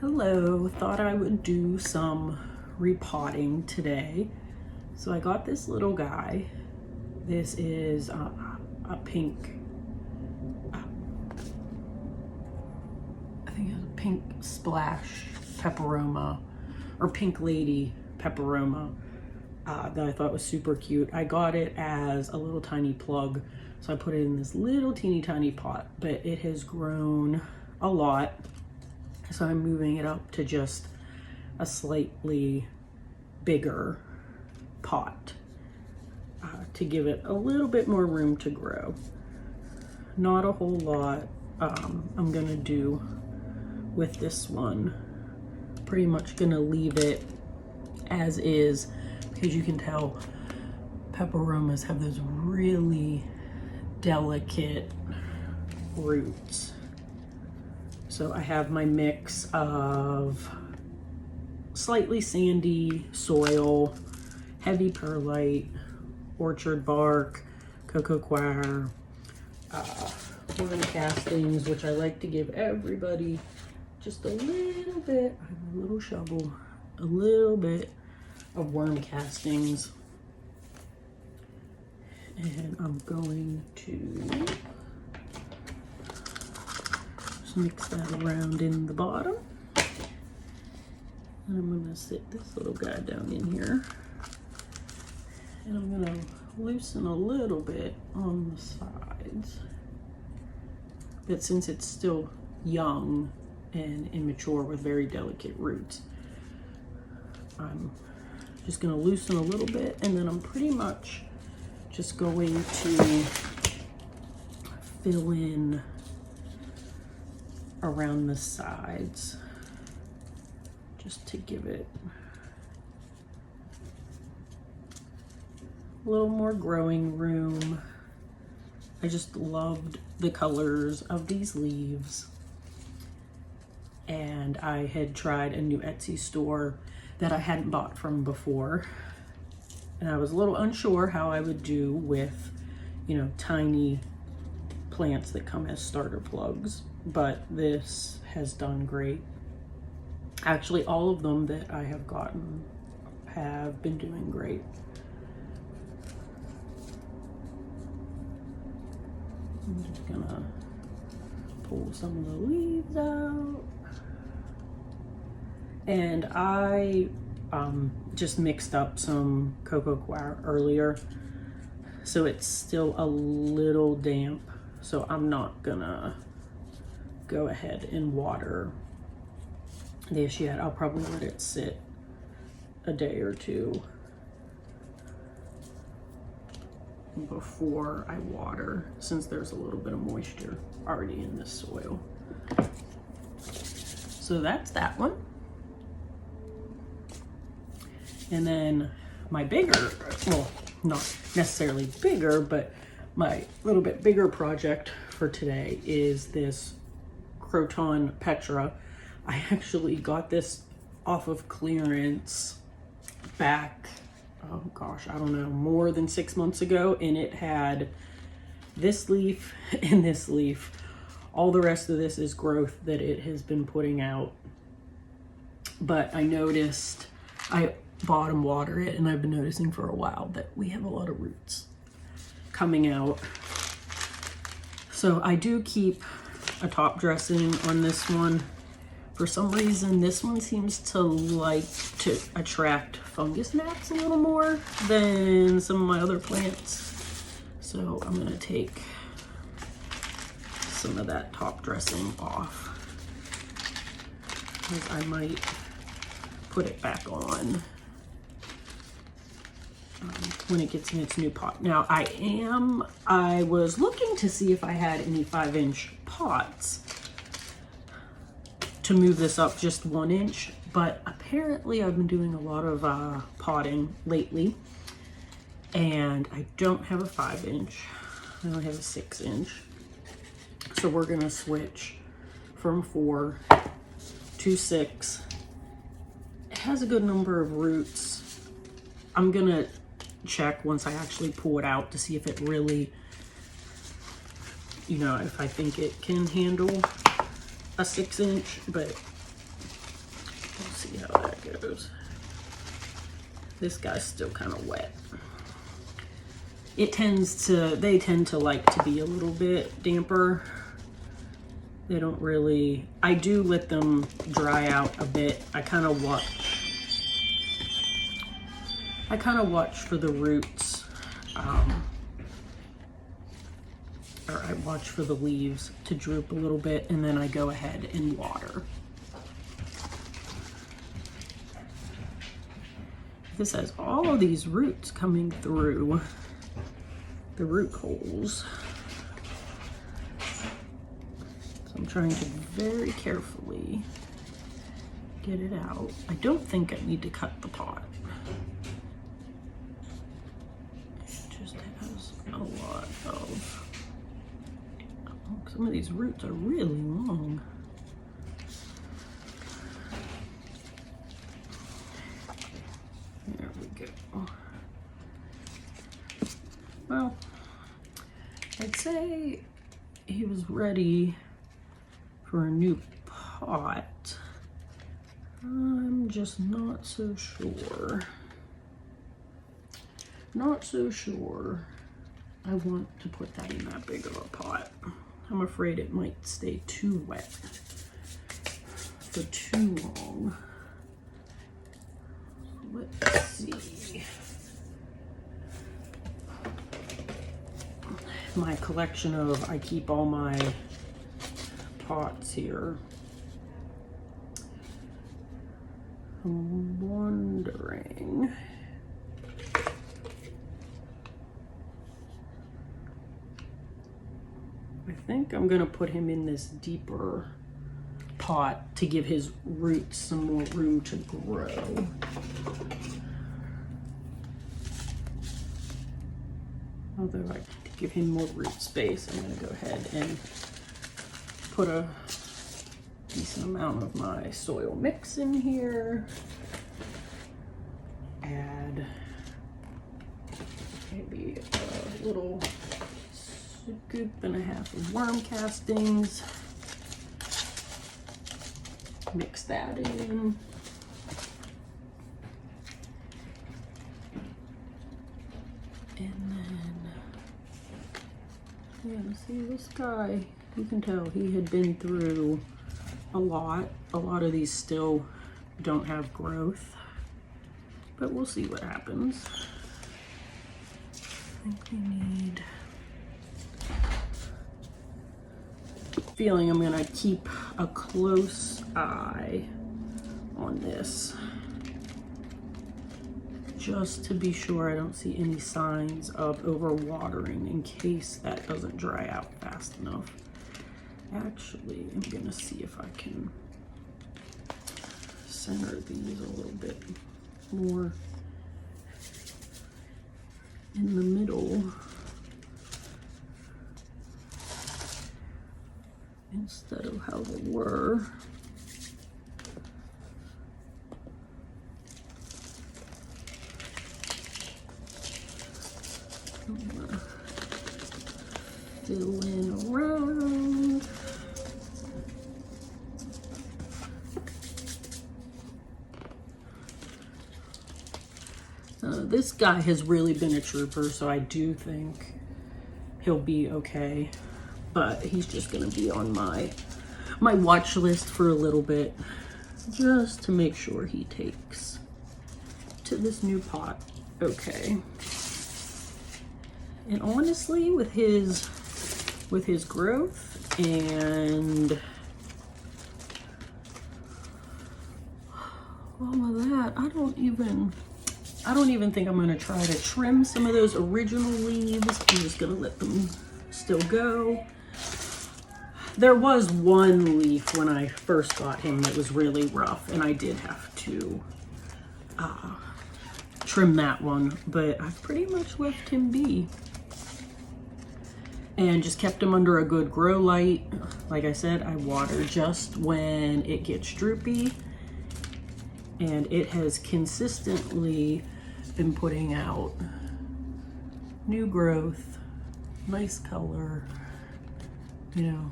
Hello, thought I would do some repotting today. So I got this little guy. This is a pink, I think it's a pink splash peperoma, or pink lady peperoma that I thought was super cute. I got it as a little tiny plug, so I put it in this little teeny tiny pot, but it has grown a lot. So I'm moving it up to just a slightly bigger pot to give it a little bit more room to grow. Not a whole lot I'm gonna do with this one. Pretty much gonna leave it as is, because you can tell peperomas have those really delicate roots. So I have my mix of slightly sandy soil, heavy perlite, orchard bark, cocoa coir, worm castings, which I like to give everybody just a little bit. I have a little shovel, a little bit of worm castings. And I'm going to mix that around in the bottom. And I'm gonna sit this little guy down in here. And I'm gonna loosen a little bit on the sides. But since it's still young and immature with very delicate roots, I'm just gonna loosen a little bit, and then I'm pretty much just going to fill in around the sides just to give it a little more growing room. I just loved the colors of these leaves, and I had tried a new Etsy store that I hadn't bought from before, and I was a little unsure how I would do with, you know, tiny plants that come as starter plugs. But this has done great. Actually, all of them that I have gotten have been doing great. I'm just gonna pull some of the leaves out. And I just mixed up some cocoa coir earlier, so it's still a little damp, so I'm not gonna go ahead and water this yet. I'll probably let it sit a day or two before I water, since there's a little bit of moisture already in this soil. So that's that one. And then my bigger, well, not necessarily bigger, but my little bit bigger project for today is this Croton Petra. I actually got this off of clearance back, oh gosh, I don't know, more than 6 months ago, and it had this leaf and this leaf. All the rest of this is growth that it has been putting out. But I noticed, I bottom water it, and I've been noticing for a while that we have a lot of roots coming out. So I do keep a top dressing on this one. For some reason, this one seems to like to attract fungus gnats a little more than some of my other plants. So I'm gonna take some of that top dressing off, because I might put it back on when it gets in its new pot. Now I was looking to see if I had any 5-inch pots to move this up just 1 inch, but apparently I've been doing a lot of potting lately, and I don't have a 5-inch. I only have a 6-inch. So we're gonna switch from 4 to 6. It has a good number of roots. I'm gonna check once I actually pull it out to see if it really, you know, if I think it can handle a 6-inch, but goes. This guy's still kind of wet. They tend to like to be a little bit damper. They don't really, I do let them dry out a bit. I kind of watch for the roots, or I watch for the leaves to droop a little bit, and then I go ahead and water. This has all of these roots coming through the root holes. So I'm trying to very carefully get it out. I don't think I need to cut the pot. It just has a lot of, some of these roots are really long. There we go. Well, I'd say he was ready for a new pot. I'm just not so sure. Not so sure I want to put that in that big of a pot. I'm afraid it might stay too wet for too long. Let's see. My collection of, I keep all my pots here. I'm wondering. I think I'm gonna put him in this deeper pot to give his roots some more room to grow. Although I give him more root space, I'm gonna go ahead and put a decent amount of my soil mix in here. Add maybe a little scoop and a half of worm castings. Mix that in. And then, yeah, see this guy, you can tell he had been through a lot. A lot of these still don't have growth, but we'll see what happens. I think we need, feeling I'm gonna keep a close eye on this, just to be sure I don't see any signs of overwatering in case that doesn't dry out fast enough. Actually, I'm gonna see if I can center these a little bit more in the middle instead of how they were. I'm gonna fill in around. This guy has really been a trooper, so I do think he'll be okay. But he's just gonna be on my watch list for a little bit, just to make sure he takes to this new pot okay. And honestly, with his growth and all of that, I don't even think I'm gonna try to trim some of those original leaves. I'm just gonna let them still go. There was one leaf when I first got him that was really rough, and I did have to trim that one, but I've pretty much left him be. And just kept him under a good grow light. Like I said, I water just when it gets droopy, and it has consistently been putting out new growth, nice color. You know,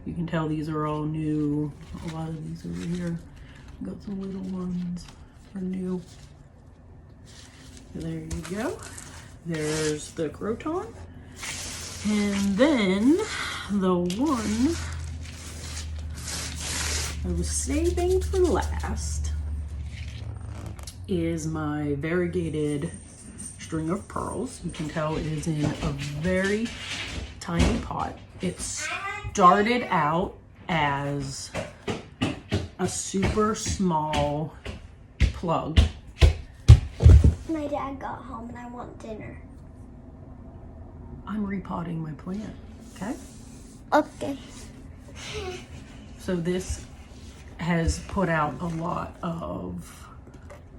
you can tell these are all new. A lot of these over here Got some little ones for new. There you go. There's the Croton. And then the one I was saving for last is my variegated string of pearls. You can tell it is in a very tiny pot. It started out as a super small plug. My dad got home and I want dinner. I'm repotting my plant, okay? Okay. So this has put out a lot of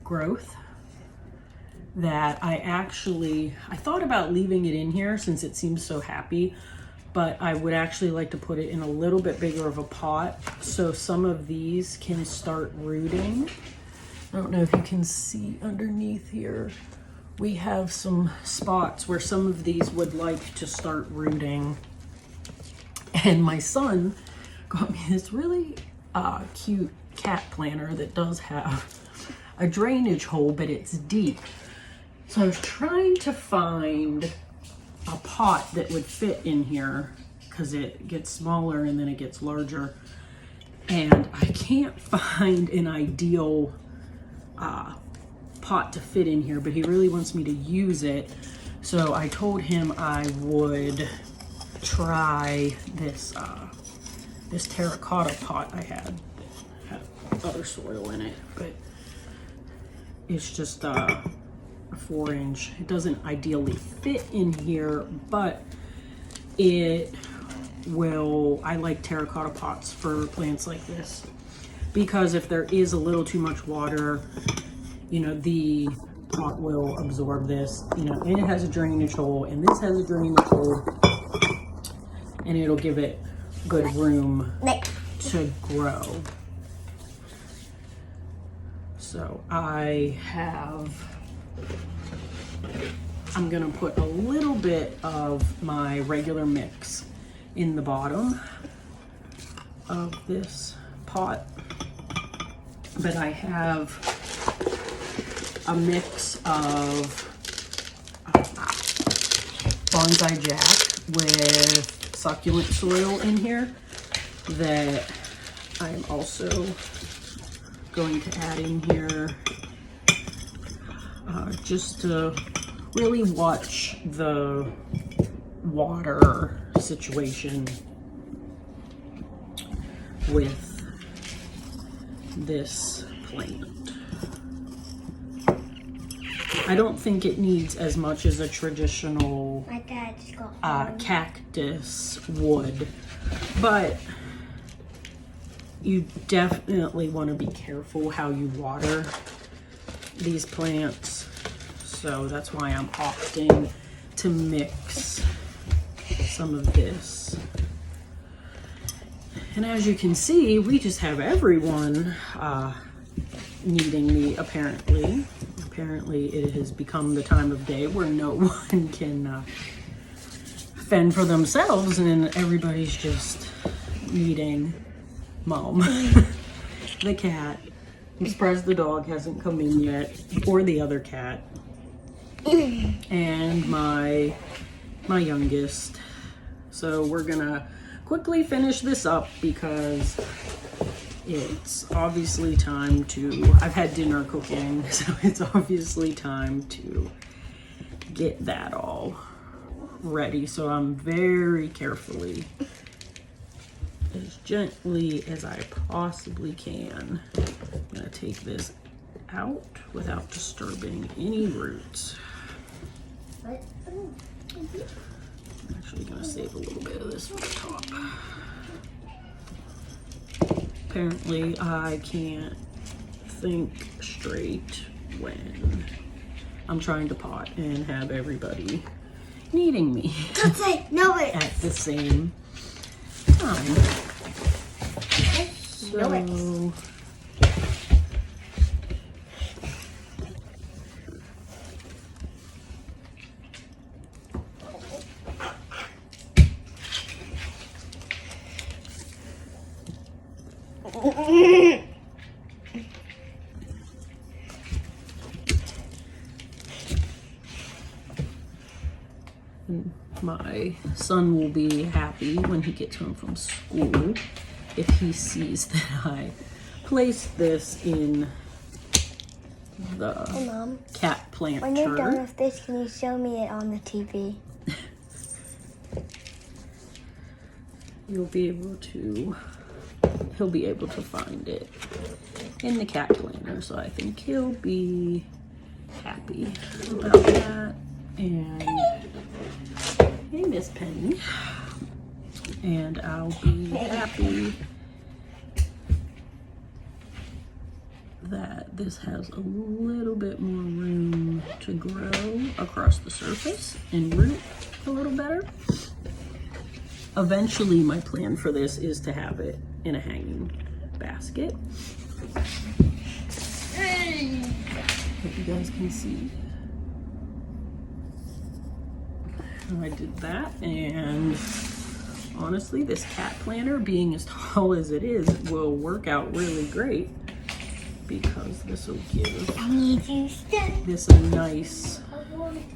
growth that I thought about leaving it in here since it seems so happy, but I would actually like to put it in a little bit bigger of a pot so some of these can start rooting. I don't know if you can see underneath here. We have some spots where some of these would like to start rooting. And my son got me this really cute cat planter that does have a drainage hole, but it's deep. So I was trying to find a pot that would fit in here because it gets smaller and then it gets larger. And I can't find an ideal pot to fit in here, but he really wants me to use it. So I told him I would try this this terracotta pot I had that had other soil in it, but it's just a 4-inch. It doesn't ideally fit in here, but it will. I like terracotta pots for plants like this because if there is a little too much water, you know, the pot will absorb this, you know, and it has a drainage hole and this has a drainage hole and it'll give it good room to grow. So I'm gonna put a little bit of my regular mix in the bottom of this pot, but I have a mix of bonsai jack with succulent soil in here that I'm also going to add in here just to really watch the water situation with this plant. I don't think it needs as much as a traditional cactus would, but you definitely want to be careful how you water these plants. So that's why I'm opting to mix some of this. And as you can see, we just have everyone needing me, apparently. Apparently it has become the time of day where no one can fend for themselves and everybody's just needing Mom. The cat. I'm surprised the dog hasn't come in yet, or the other cat. And my youngest. So we're gonna quickly finish this up because it's obviously time to, I've had dinner cooking, so it's obviously time to get that all ready. So I'm very carefully, as gently as I possibly can, I'm gonna take this out without disturbing any roots. I'm actually gonna save a little bit of this for the top. Apparently I can't think straight when I'm trying to pot and have everybody needing me at the same time. So my son will be happy when he gets home from school if he sees that I placed this in the Hey, Mom, cat planter. when you're done with this, can you show me it on the TV? He'll be able to find it in the cat planner, so I think he'll be happy about that. And hey, Miss Penny. And I'll be happy that this has a little bit more room to grow across the surface and root a little better. Eventually, my plan for this is to have it in a hanging basket. Hope you guys can see. I did that, and honestly, this cat planter, being as tall as it is, will work out really great because this will give this a nice,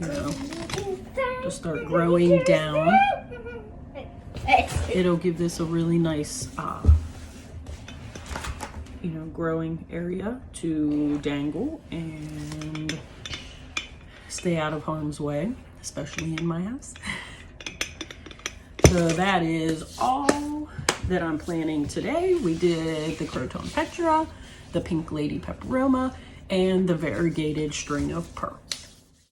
you know, to start growing down. It'll give this a really nice, you know, growing area to dangle and stay out of harm's way, especially in my house. So that is all that I'm planning today. We did the Croton Petra, the Pink Lady Peperomia, and the variegated string of pearl.